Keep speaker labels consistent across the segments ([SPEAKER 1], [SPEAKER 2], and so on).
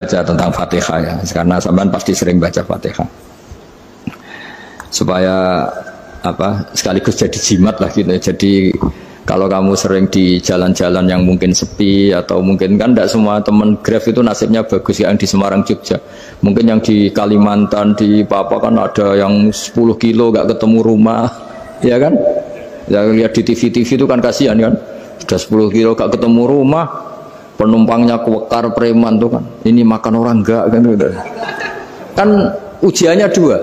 [SPEAKER 1] baca tentang Fatihah ya, karena sampean pasti sering baca Fatihah. Supaya apa sekaligus jadi jimat lah gitu. Jadi kalau kamu sering di jalan-jalan yang mungkin sepi atau mungkin kan tidak semua teman Grab itu nasibnya bagus yang di Semarang Jogja. Mungkin yang di Kalimantan di Papua kan ada yang 10 kilo gak ketemu rumah, ya kan? Ya lihat di TV-TV itu kan kasihan kan. Sudah 10 kilo gak ketemu rumah, penumpangnya kewekar preman tuh kan. Ini makan orang enggak kan gitu. Kan ujiannya dua.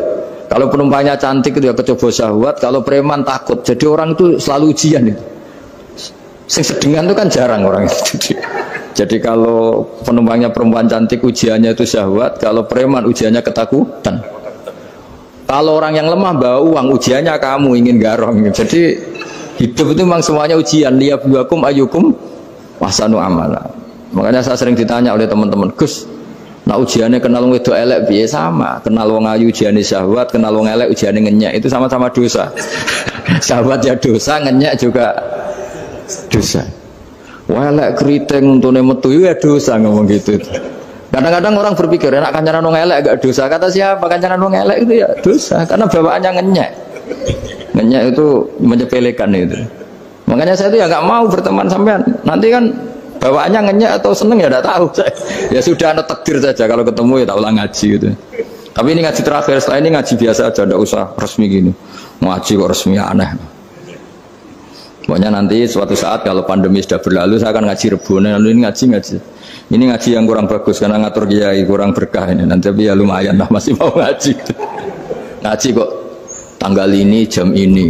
[SPEAKER 1] Kalau penumpangnya cantik itu ya kecoba syahwat, kalau preman takut. Jadi orang itu selalu ujian itu. Sing sedengan itu kan jarang orang itu. Jadi kalau penumpangnya perempuan cantik ujiannya itu syahwat, kalau preman ujiannya ketakutan. Kalau orang yang lemah bawa uang ujiannya kamu ingin garong. Jadi hidup itu memang semuanya ujian. Liyabluwakum ayyukum ahsanu amala. Makanya saya sering ditanya oleh teman-teman, Gus, nah ujiannya kenal wong wedok elek piye? Sama, kenal wong ayu ujiannya syahwat, kenal wong elek ujiannya ngenyek, itu sama-sama dosa. Syahwat ya dosa, ngenyek juga dosa. Wah elek keriting untune metu ya dosa ngomong gitu. Kadang-kadang orang berpikir enak kancanan wong elek gak dosa. Kata siapa kancanan wong elek itu ya dosa karena bawaannya ngenyek. Ngenyek itu menyepelekan itu. Makanya saya itu ya nggak mau berteman sampean. Nanti kan bawaannya ngenyek atau seneng ya tidak tahu saya. Ya sudah ada takdir saja kalau ketemu ya tak ulang ngaji gitu. Tapi ini ngaji terakhir, setelah ini ngaji biasa aja, tidak usah resmi gini. Ngaji kok resmi aneh. Pokoknya nanti suatu saat kalau pandemi sudah berlalu saya akan ngaji Rebone, lalu ini ngaji. Ini ngaji yang kurang bagus karena ngatur kiai kurang berkah ini. Nanti tapi ya lumayan lah masih mau ngaji. Ngaji kok tanggal ini jam ini.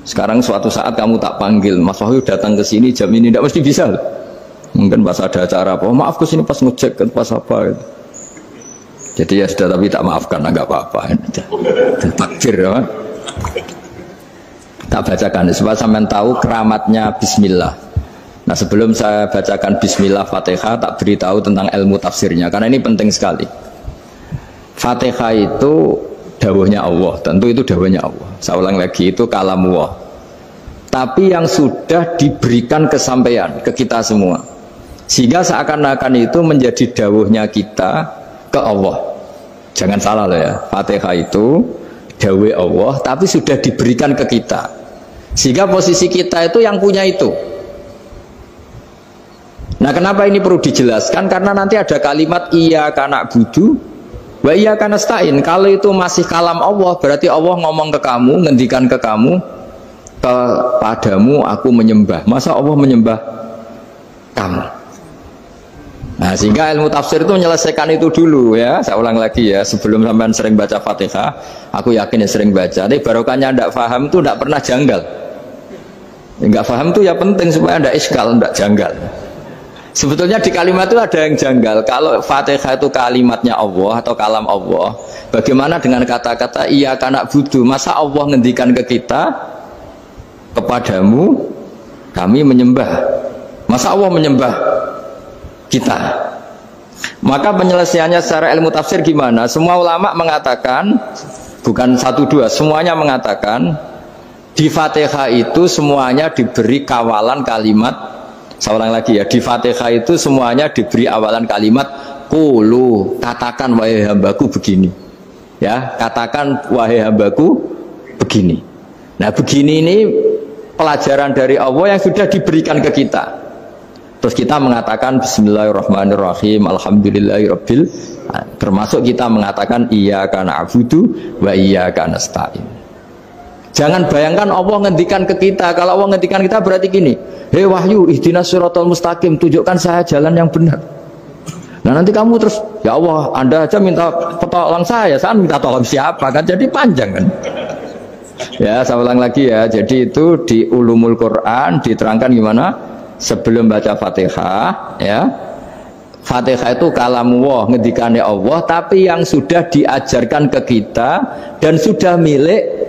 [SPEAKER 1] Sekarang suatu saat kamu tak panggil, Mas Wahyu datang ke sini jam ini, tidak mesti bisa. Mungkin pas ada acara apa, oh, maaf ke sini pas ngecek pas apa. Gitu. Jadi ya sudah tapi tak maafkan, enggak apa-apa. Takdir ya. Tak bacakan supaya sampean tahu keramatnya Bismillah. Nah sebelum saya bacakan Bismillah Fatihah, tak beritahu tentang ilmu tafsirnya karena ini penting sekali. Fatihah itu dawuhnya Allah, tentu itu dawuhnya Allah. Saya ulang lagi, itu kalamullah. Tapi yang sudah diberikan kesampaian ke kita semua, sehingga seakan-akan itu menjadi dawuhnya kita ke Allah. Jangan salah loh ya, Fatihah itu dawuh Allah, tapi sudah diberikan ke kita. Sehingga posisi kita itu yang punya itu. Nah kenapa ini perlu dijelaskan? Karena nanti ada kalimat iyyaka na'budu wa iyyaka nasta'in. Kalau itu masih kalam Allah, berarti Allah ngomong ke kamu, ngendikan ke kamu, kepadamu aku menyembah. Masa Allah menyembah kamu? Nah sehingga ilmu tafsir itu menyelesaikan itu dulu ya. Saya ulang lagi ya, sebelum sampean sering baca Fatihah, aku yakin ya sering baca. Tapi barokahnya tidak paham itu tidak pernah janggal. Enggak paham itu ya penting supaya tidak iskal, tidak janggal. Sebetulnya di kalimat itu ada yang janggal. Kalau Fatihah itu kalimatnya Allah atau kalam Allah, bagaimana dengan kata-kata iyyaka na'budu? Masa Allah ngendikan ke kita, kepadamu kami menyembah? Masa Allah menyembah kita? Maka penyelesaiannya secara ilmu tafsir gimana? Semua ulama mengatakan, bukan satu dua, semuanya mengatakan di Fatihah itu semuanya diberi kawalan kalimat. Saya ulang lagi ya, di Fatihah itu semuanya diberi awalan kalimat qulu, katakan wahai hambaku begini. Ya, katakan wahai hambaku begini. Nah, begini ini pelajaran dari Allah yang sudah diberikan ke kita. Terus kita mengatakan bismillahirrahmanirrahim, alhamdulillahirabbil, termasuk kita mengatakan iyyaka na'budu wa iyyaka nasta'in. Jangan bayangkan Allah ngendikan ke kita. Kalau Allah ngendikan kita berarti gini, hei Wahyu, ihdinas siratal mustaqim, tunjukkan saya jalan yang benar. Nah nanti kamu terus, ya Allah, Anda aja minta tolong saya minta tolong siapa kan? Jadi panjang kan? Ya, saya ulang lagi ya. Jadi itu di Ulumul Quran diterangkan gimana? Sebelum baca Fatihah, ya. Fatihah itu kalamullah, ngendikannya Allah, tapi yang sudah diajarkan ke kita dan sudah milik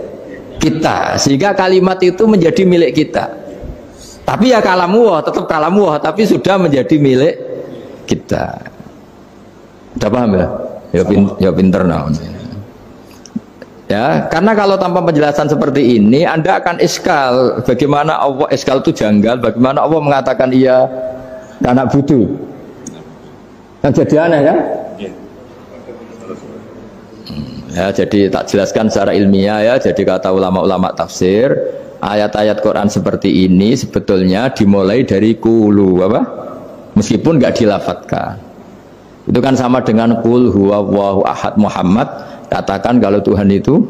[SPEAKER 1] kita, sehingga kalimat itu menjadi milik kita. Tapi ya kalamullah, tetap kalamullah, tapi sudah menjadi milik kita. Udah paham ya? Ya pinter nah. Ya, karena kalau tanpa penjelasan seperti ini, Anda akan iskal. Bagaimana Allah, iskal itu janggal. Bagaimana Allah mengatakan iya anak budu? Yang jadi aneh kan? Ya, jadi tak jelaskan secara ilmiah ya. Jadi kata ulama-ulama tafsir, ayat-ayat Quran seperti ini sebetulnya dimulai dari qulu apa? Meskipun nggak dilafatkan. Itu kan sama dengan qul huwallahu ahad Muhammad, katakan kalau Tuhan itu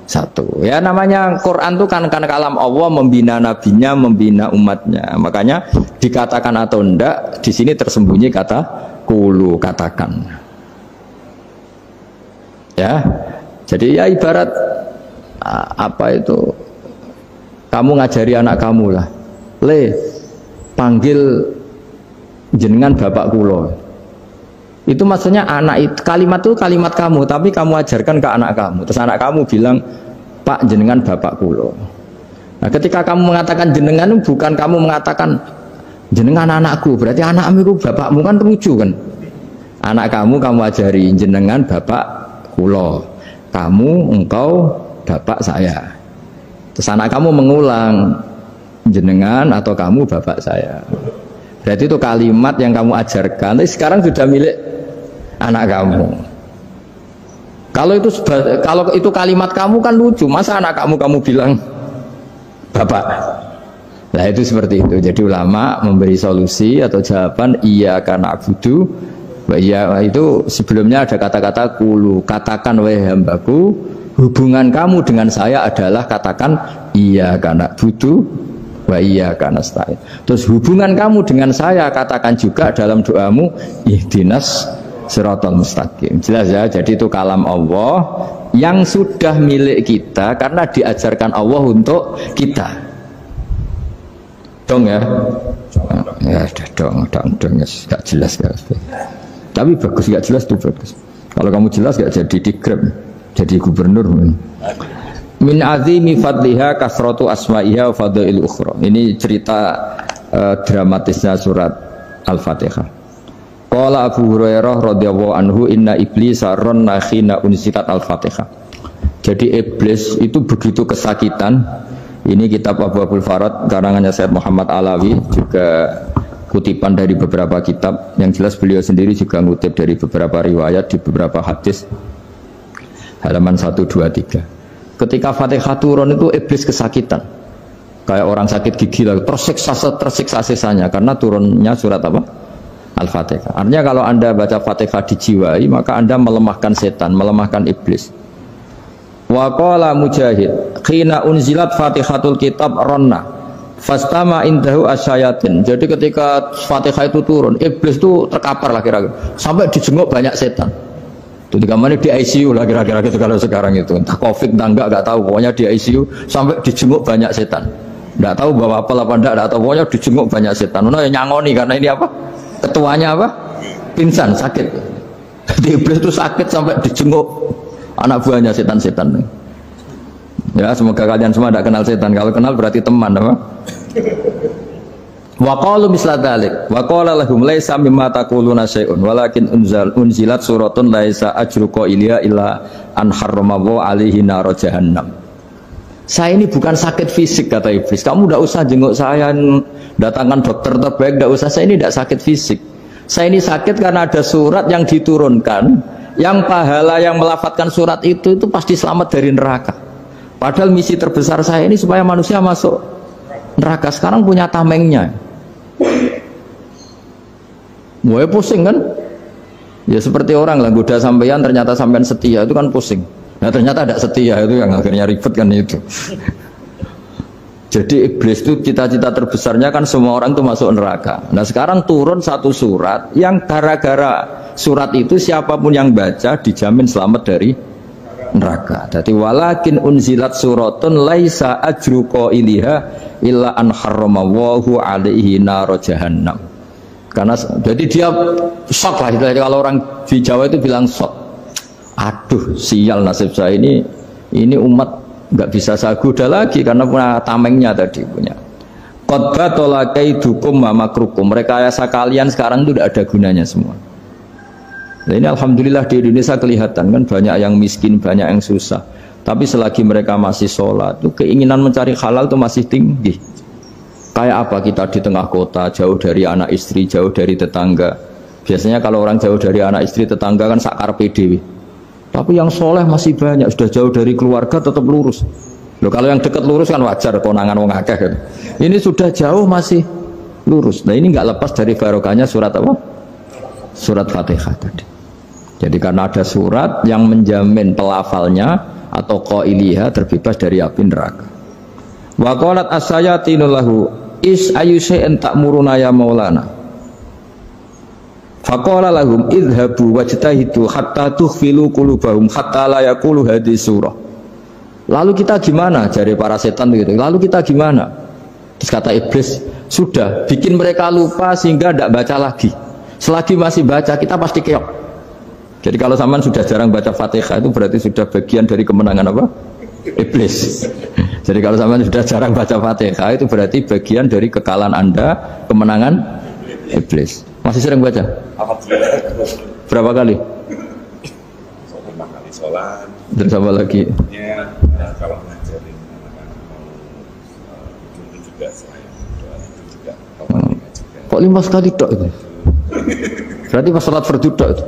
[SPEAKER 1] satu. Ya namanya Quran itu kan kalam Allah, membina nabinya, membina umatnya. Makanya dikatakan atau enggak, di sini tersembunyi kata qulu, katakan. Ya, jadi ya ibarat apa itu, kamu ngajari anak kamu lah, le panggil jenengan bapak kulo. Itu maksudnya anak itu, kalimat itu kalimat kamu, tapi kamu ajarkan ke anak kamu. Terus anak kamu bilang, Pak jenengan bapak kulo. Nah ketika kamu mengatakan jenengan, bukan kamu mengatakan jenengan anakku, berarti anakmu itu bapakmu, kan lucu kan? Anak kamu ajari jenengan bapak kulo, kamu engkau bapak saya. Terus anak kamu mengulang jenengan atau kamu bapak saya. Berarti itu kalimat yang kamu ajarkan, tapi sekarang sudah milik anak kamu. Kalau itu kalimat kamu kan lucu, masa anak kamu bilang bapak. Nah itu seperti itu. Jadi ulama memberi solusi atau jawaban iyyaka na'budu. Ya itu sebelumnya ada kata-kata qulu, katakan wahai hambaku, hubungan kamu dengan saya adalah katakan iyyaka na'budu wa iyyaka nasta'in. Terus hubungan kamu dengan saya katakan juga dalam doamu ihdinas siratal mustaqim. Jelas ya, jadi itu kalam Allah yang sudah milik kita karena diajarkan Allah untuk kita. Dong ya? Ya udah dong, gak jelas gak. Tapi bagus, gak jelas tuh bagus. Kalau kamu jelas gak jadi digrab, jadi gubernur. Min azimi fadliha kasratu asma'iha wa fadail ukhra. Ini cerita dramatisnya surat Al-Fatihah. Qala Abu Hurairah radhiyallahu anhu inna iblisa ranna khina unzilat Al-Fatihah. Jadi iblis itu begitu kesakitan. Ini kitab Abu Abul Farad karangannya Sayyid Muhammad Alawi, juga kutipan dari beberapa kitab. Yang jelas beliau sendiri juga ngutip dari beberapa riwayat di beberapa hadis, halaman 1, 2, 3. Ketika Fatihah turun itu iblis kesakitan, kayak orang sakit gigi lah, tersiksa sisanya karena turunnya surat apa? Al-Fatihah. Artinya kalau anda baca Fatihah dijiwai, maka anda melemahkan setan, melemahkan iblis. Wa qala Mujahid khina unzilat Fatihatul kitab ronna fastama indahu asyayatin. Jadi ketika Fatihah itu turun, iblis itu terkapar lah kira-kira, sampai dijenguk banyak setan. Itu di kamarnya di ICU lah kira-kira gitu kalau sekarang itu. Entah Covid entah enggak tahu, pokoknya di ICU sampai dijenguk banyak setan. Enggak tahu bawa apa enggak tahu, pokoknya dijenguk banyak setan. Nah, nyangoni karena ini apa? Ketuanya apa? Pingsan, sakit. Jadi iblis itu sakit sampai dijenguk anak buahnya setan-setan. Ya, semoga kalian semua tidak kenal setan. Kalau kenal berarti teman, apa? Wa qalu misla dzalik. Wa qala lahum laisa mimma taquluna syai'un walakin unzilat suratun laisa ajru qailiha illa an harrama alaihi nar jahannam. Saya ini bukan sakit fisik, kata iblis. Kamu tidak usah jenguk saya, datangkan dokter terbaik, tidak usah. Saya ini tidak sakit fisik. Saya ini sakit karena ada surat yang diturunkan, yang pahala yang melafatkan surat itu pasti selamat dari neraka. Padahal misi terbesar saya ini supaya manusia masuk neraka. Sekarang punya tamengnya. Wah pusing kan? Ya seperti orang lah, goda sampean ternyata sampean setia, itu kan pusing. Nah ternyata tidak setia, itu yang akhirnya ribet kan itu. Jadi iblis itu cita-cita terbesarnya kan semua orang itu masuk neraka. Nah sekarang turun satu surat yang gara-gara surat itu siapapun yang baca dijamin selamat dari neraka. Jadi walakin unzilat suratun laisa ajru qailiha illa an harramallahu alaihi nar jahannam. Karena jadi dia shock lah, kalau orang di Jawa itu bilang shock. Aduh, sial nasib saya ini umat nggak bisa saya goda lagi karena punya tamengnya tadi punya. Qad batala kaidukum wa makrukum. Rekayasa kalian sekarang itu tidak ada gunanya semua. Nah, ini alhamdulillah di Indonesia kelihatan kan banyak yang miskin, banyak yang susah. Tapi selagi mereka masih sholat, itu keinginan mencari halal itu masih tinggi. Kayak apa kita di tengah kota, jauh dari anak istri, jauh dari tetangga, Biasanya kalau orang jauh dari anak istri tetangga kan sakar PDW. Tapi yang soleh masih banyak, sudah jauh dari keluarga tetap lurus. Loh, kalau yang dekat lurus kan wajar, konangan wong akeh kan. Ini sudah jauh masih lurus. Nah ini nggak lepas dari barokahnya surat apa? Surat Fatihah tadi. Jadi karena ada surat yang menjamin pelafalnya atau qailiha terbebas dari api neraka. Wa qalat as-sayatinu lahu is ayyusa'in ta'muruna ya maulana. Faqala lahum idhabu wajtahidu hatta tukhfilu qulubahum hatta la yaqulu hadhihi surah. Lalu kita gimana? Jari para setan gitu. Lalu kita gimana? Terus kata iblis, sudah bikin mereka lupa sehingga tidak baca lagi. Selagi masih baca kita pasti keok. Jadi kalau sampean sudah jarang baca Fatihah itu berarti sudah bagian dari kemenangan apa? Iblis. Jadi kalau sampean sudah jarang baca Fatihah itu berarti bagian dari kekalahan Anda, kemenangan iblis. Masih sering baca?
[SPEAKER 2] Alhamdulillah.
[SPEAKER 1] Berapa kali?
[SPEAKER 2] 5 kali sholat.
[SPEAKER 1] Terus apa lagi?
[SPEAKER 2] Kalau ngajarin anak-anak mau itu juga selain doa itu juga juga.
[SPEAKER 1] Kok 5 kali tok itu? Berarti pas sholat fardu tok itu?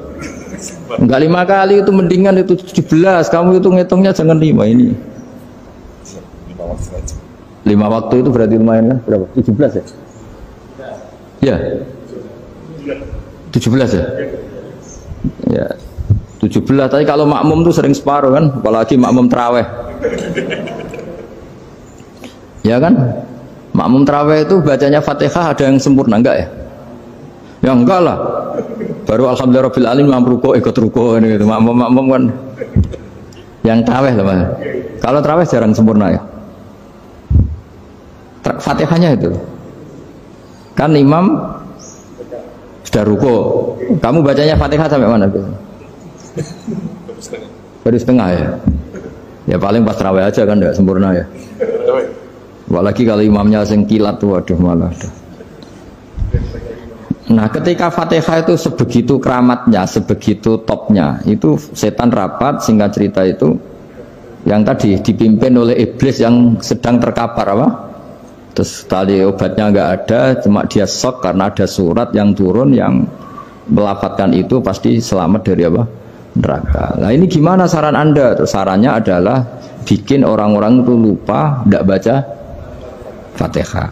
[SPEAKER 1] Enggak 5 kali itu mendingan itu 17. Kamu itu ngitungnya jangan 5 ini.
[SPEAKER 2] 5 waktu aja.
[SPEAKER 1] 5 waktu itu berarti lumayan kan? Berapa? 17 ya? Ya. 17 ya? Ya. 17, tapi kalau makmum tuh sering separuh kan, apalagi makmum terawih. Ya kan? Makmum terawih itu bacanya Fatihah ada yang sempurna enggak ya? Ya enggak lah. Baru alhamdulillah rabbil alamin mampu ruko ikut ruko ini gitu. Makmum kan yang terawih lah Mas. Kalau terawih jarang sempurna ya. Fatihahnya itu. Kan imam sudah ruko. Kamu bacanya Fatihah sampai mana tuh? Baru setengah ya. Ya paling pas terawih aja kan enggak sempurna ya. Apalagi kalau imamnya sing kilat tuh waduh malah. Nah ketika Fatihah itu sebegitu keramatnya, sebegitu topnya, itu setan rapat, singkat cerita itu yang tadi dipimpin oleh iblis yang sedang terkapar apa? Terus tali obatnya nggak ada, cuma dia shock karena ada surat yang turun yang melafatkan itu pasti selamat dari apa? Neraka. Nah ini gimana saran Anda? Terus sarannya adalah bikin orang-orang itu lupa, tidak baca Fatihah.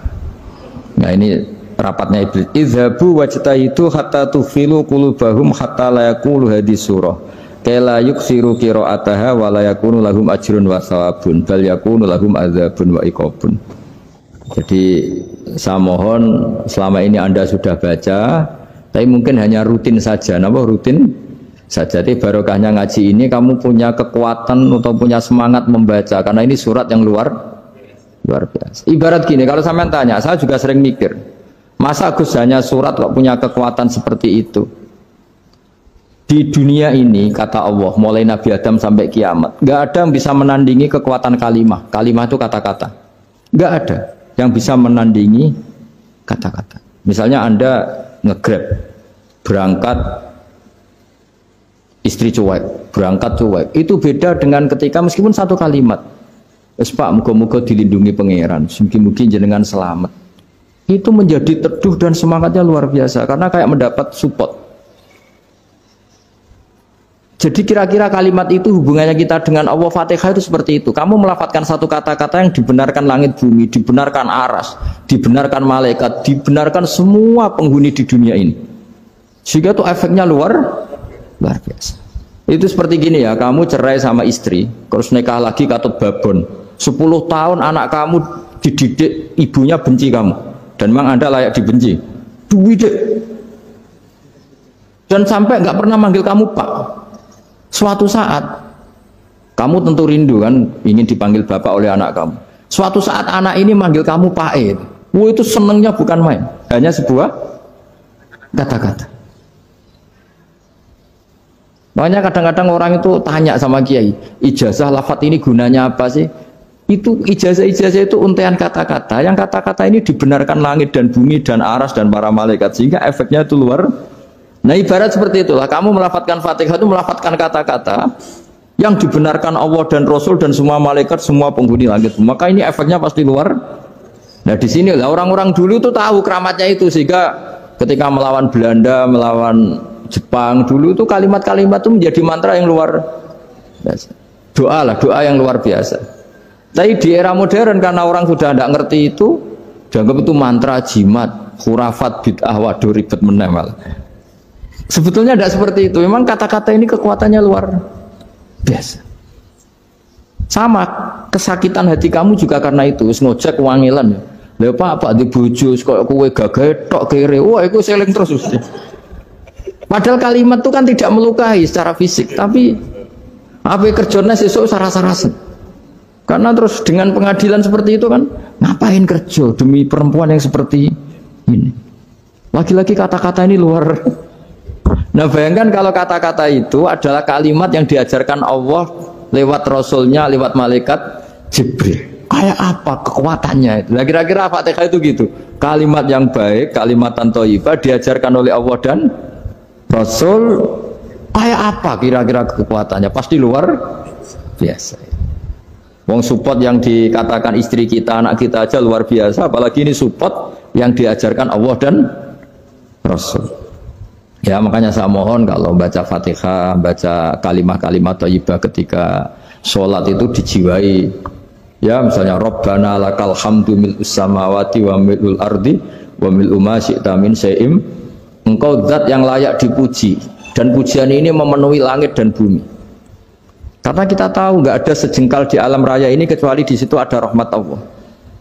[SPEAKER 1] Nah ini rapatnya iblis. Idhabu wajtahidu hatta tufilu qulubahum hatta la yaqulu hadhihi surah. Kala yuksiru qira'ataha wa la yakunu lahum ajrun wa thawabun bal yakunu lahum adzabun wa iqabun. Jadi saya mohon selama ini Anda sudah baca, tapi mungkin hanya rutin saja. Napa rutin saja? Jadi barokahnya ngaji ini kamu punya kekuatan atau punya semangat membaca karena ini surat yang luar biasa. Ibarat gini, kalau sampean tanya, saya juga sering mikir. Masa Gus hanya surat kok punya kekuatan seperti itu? Di dunia ini kata Allah, mulai Nabi Adam sampai kiamat, nggak ada yang bisa menandingi kekuatan kalimah. Kalimah itu kata-kata. Nggak ada yang bisa menandingi kata-kata. Misalnya Anda nge-grab, berangkat istri cuek, berangkat cuek. Itu beda dengan ketika meskipun satu kalimat. Wes Pak, muga-muga dilindungi pangeran, mugi-mugi jenengan selamat. Itu menjadi teduh dan semangatnya luar biasa karena kayak mendapat support. Jadi kira-kira kalimat itu hubungannya kita dengan Allah, Fatihah itu seperti itu. Kamu melafadzkan satu kata-kata yang dibenarkan langit bumi, dibenarkan aras, dibenarkan malaikat, dibenarkan semua penghuni di dunia ini. Sehingga itu efeknya luar biasa. Itu seperti gini ya, kamu cerai sama istri, terus nikah lagi katut babon. 10 tahun anak kamu dididik, ibunya benci kamu. Dan memang Anda layak dibenci. Duwidek. Dan sampai nggak pernah manggil kamu Pak. Suatu saat kamu tentu rindu kan ingin dipanggil bapak oleh anak kamu. Suatu saat anak ini manggil kamu Pak E. Itu senengnya bukan main, hanya sebuah kata-kata. Makanya kadang-kadang orang itu tanya sama kiai, ijazah lafadz ini gunanya apa sih? Itu ijazah-ijazah itu untaian kata-kata. Yang kata-kata ini dibenarkan langit dan bumi dan aras dan para malaikat sehingga efeknya itu luar. Nah ibarat seperti itulah, kamu melafadzkan Fatihah itu melafadzkan kata-kata yang dibenarkan Allah dan Rasul dan semua malaikat, semua penghuni langit. Maka ini efeknya pasti luar. Nah di sini lah orang-orang dulu itu tahu keramatnya itu sehingga Ketika melawan Belanda, melawan Jepang dulu itu kalimat-kalimat itu menjadi mantra yang luar biasa. Doa yang luar biasa. Tapi di era modern karena orang sudah tidak ngerti itu, dianggap itu mantra, jimat, khurafat, bid'ah, waduh ribet menemal. Sebetulnya tidak seperti itu. Memang kata-kata ini kekuatannya luar biasa. Sama kesakitan hati kamu juga karena itu. Wis ngojek wangilan. Lha apa di bojo kok kowe gagah tok kere. Wah, iku seling terus. Padahal kalimat itu kan tidak melukai secara fisik, tapi apa kerjanya sesuk sarasa-rasen. Karena terus dengan pengadilan seperti itu kan, ngapain kerja demi perempuan yang seperti ini? Lagi-lagi kata-kata ini luar. Nah bayangkan kalau kata-kata itu adalah kalimat yang diajarkan Allah lewat Rasulnya, lewat malaikat Jibril. Kayak apa kekuatannya itu? Nah, kira-kira Fatihah itu gitu. Kalimat yang baik, kalimatan thayyibah diajarkan oleh Allah dan Rasul. Kayak apa kira-kira kekuatannya? Pasti luar biasa. Wong support yang dikatakan istri kita, anak kita aja luar biasa, apalagi ini support yang diajarkan Allah dan Rasul. Ya makanya saya mohon kalau baca Fatihah, baca kalimat-kalimat thayyibah ketika sholat itu dijiwai. Ya misalnya Rabbana lakal hamdu mil'us samawati wa mil'ul ardi wa mil'u ma syi'ta min syai'im. Engkau zat yang layak dipuji dan pujian ini memenuhi langit dan bumi. Karena kita tahu nggak ada sejengkal di alam raya ini kecuali di situ ada rahmat Allah.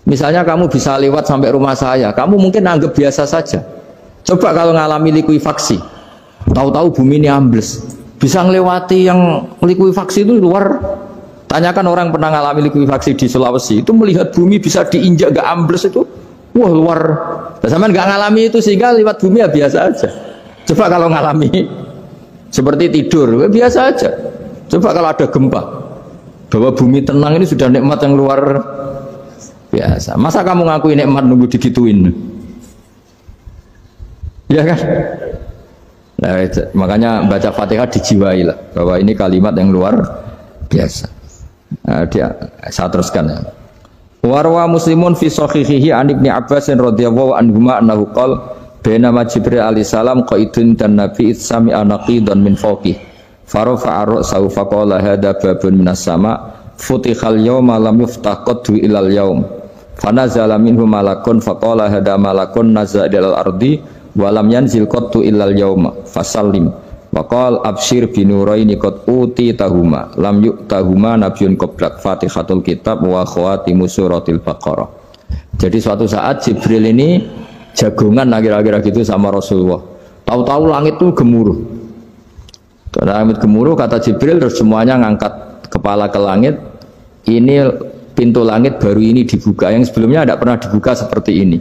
[SPEAKER 1] Misalnya kamu bisa lewat sampai rumah saya, kamu mungkin anggap biasa saja. Coba kalau ngalami likuifaksi, tahu-tahu bumi ini ambles, bisa ngelewati yang likuifaksi itu luar. Tanyakan orang pernah ngalami likuifaksi di Sulawesi, itu melihat bumi bisa diinjak gak ambles itu, wah luar. Sama nggak ngalami itu sehingga lewat bumi ya biasa aja. Coba kalau ngalami seperti tidur, biasa aja. Coba kalau ada gempa, bahwa bumi tenang ini sudah nikmat yang luar biasa. Masa kamu ngakui nikmat nunggu digituin? Ya kan? Nah, makanya baca Fatihah dijiwai lah bahwa ini kalimat yang luar biasa. Nah, saya teruskan ya. Warwa Muslimun fi sahihihi an Ibnu Abbas radhiyallahu anhuma annahu qala bainama Jibril alaihi salam qaidun dan Nabi itsami anaqidan min fawqih farafa'a ra'sahu faqala hadza babun minas sama futihal yawma lam yuftah qaddu ilal yaum fanazala minhu malakun faqala hadza malakun nazala ilal ardi walam yanzil qattu illal yauma fasallim waqal absyir binuraini qad uti tahuma lam yu'tahuma nabiyyun qablak Fatihatul kitab wa khawatimu suratil baqarah. Jadi suatu saat Jibril ini jagongan kira-kira gitu sama Rasulullah. Tahu-tahu langit itu gemuruh. Langit gemuruh kata Jibril terus semuanya ngangkat kepala ke langit. Ini pintu langit baru ini dibuka, yang sebelumnya tidak pernah dibuka seperti ini.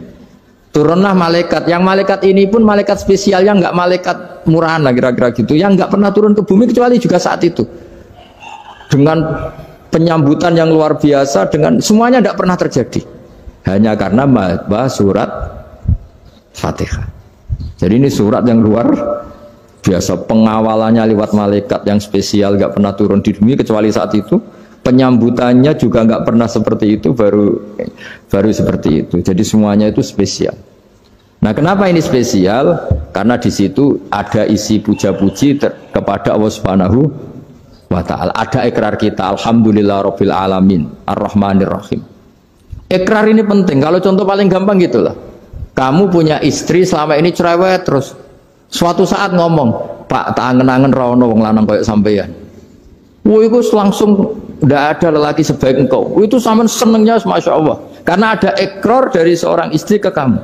[SPEAKER 1] Turunlah malaikat, yang malaikat ini pun malaikat spesial, yang nggak malaikat murahan lah kira-kira gitu, yang nggak pernah turun ke bumi kecuali juga saat itu dengan penyambutan yang luar biasa, dengan semuanya tidak pernah terjadi hanya karena bahas surat Fatihah. Jadi ini surat yang luar biasa, pengawalannya lewat malaikat yang spesial, nggak pernah turun di bumi kecuali saat itu. Penyambutannya juga nggak pernah seperti itu, baru seperti itu. Jadi semuanya itu spesial. Nah, kenapa ini spesial? Karena di situ ada isi puja-puji kepada Allah Subhanahu wa Ta'ala. Ada ikrar kita, alhamdulillahirabbil alamin, arrahmanir rahim. Ikrar ini penting. Kalau contoh paling gampang gitulah. Kamu punya istri selama ini cerewet terus. Suatu saat ngomong, "Pak, tak angen-angen ra ono wong lanang koyo sampeyan." Wah, itu langsung tidak ada lelaki sebaik engkau. Itu sama senengnya, masya Allah. Karena ada ikrar dari seorang istri ke kamu.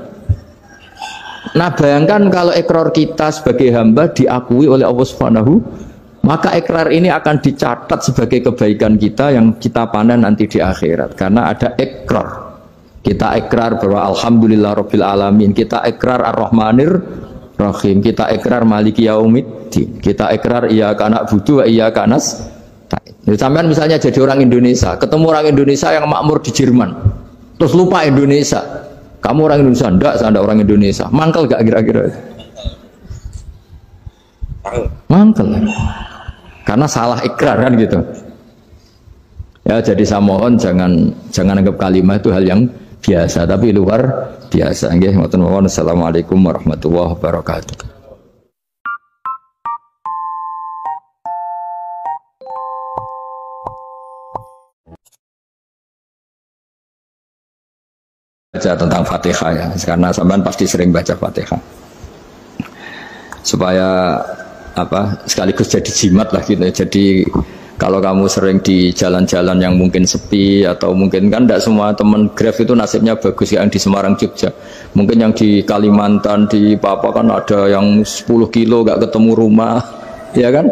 [SPEAKER 1] Nah, bayangkan kalau ikrar kita sebagai hamba diakui oleh Allah Subhanahu, maka ikrar ini akan dicatat sebagai kebaikan kita yang kita panen nanti di akhirat. Karena ada ikrar. Kita ikrar bahwa alhamdulillahirabbil alamin. Kita ikrar ar-rahmanir rahim. Kita ikrar maliki yaumiddin. Kita ikrar iyyaka na'budu wa iyyaka nasta'in. Sampean misalnya jadi orang Indonesia, ketemu orang Indonesia yang makmur di Jerman, terus lupa Indonesia. Kamu orang Indonesia? Enggak, saya enggak orang Indonesia. Mangkel gak kira-kira? Mangkel. Karena salah ikrar kan gitu. Ya, jadi saya mohon jangan anggap kalimat itu hal yang biasa, tapi luar biasa. Nggih, ngoten mawon. Assalamualaikum warahmatullahi wabarakatuh. Baca tentang Fatihah ya, karena sampean pasti sering baca Fatihah. Supaya sekaligus jadi jimat lah gitu. Jadi kalau kamu sering di jalan-jalan yang mungkin sepi atau mungkin kan tidak semua teman Grab itu nasibnya bagus yang di Semarang Jogja. Mungkin yang di Kalimantan di Papua kan ada yang 10 kilo gak ketemu rumah, ya kan?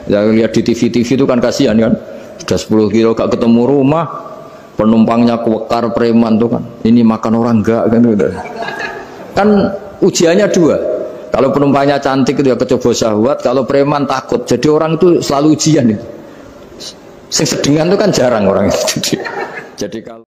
[SPEAKER 1] Yang lihat di TV itu kan kasihan kan, sudah 10 kilo gak ketemu rumah, penumpangnya kewekar preman tuh kan, ini makan orang enggak kan ujiannya dua. Kalau penumpangnya cantik itu ya kecoba syahwat, kalau preman takut. Jadi orang itu selalu ujian itu. Sedengan itu kan jarang orang itu. Jadi kalau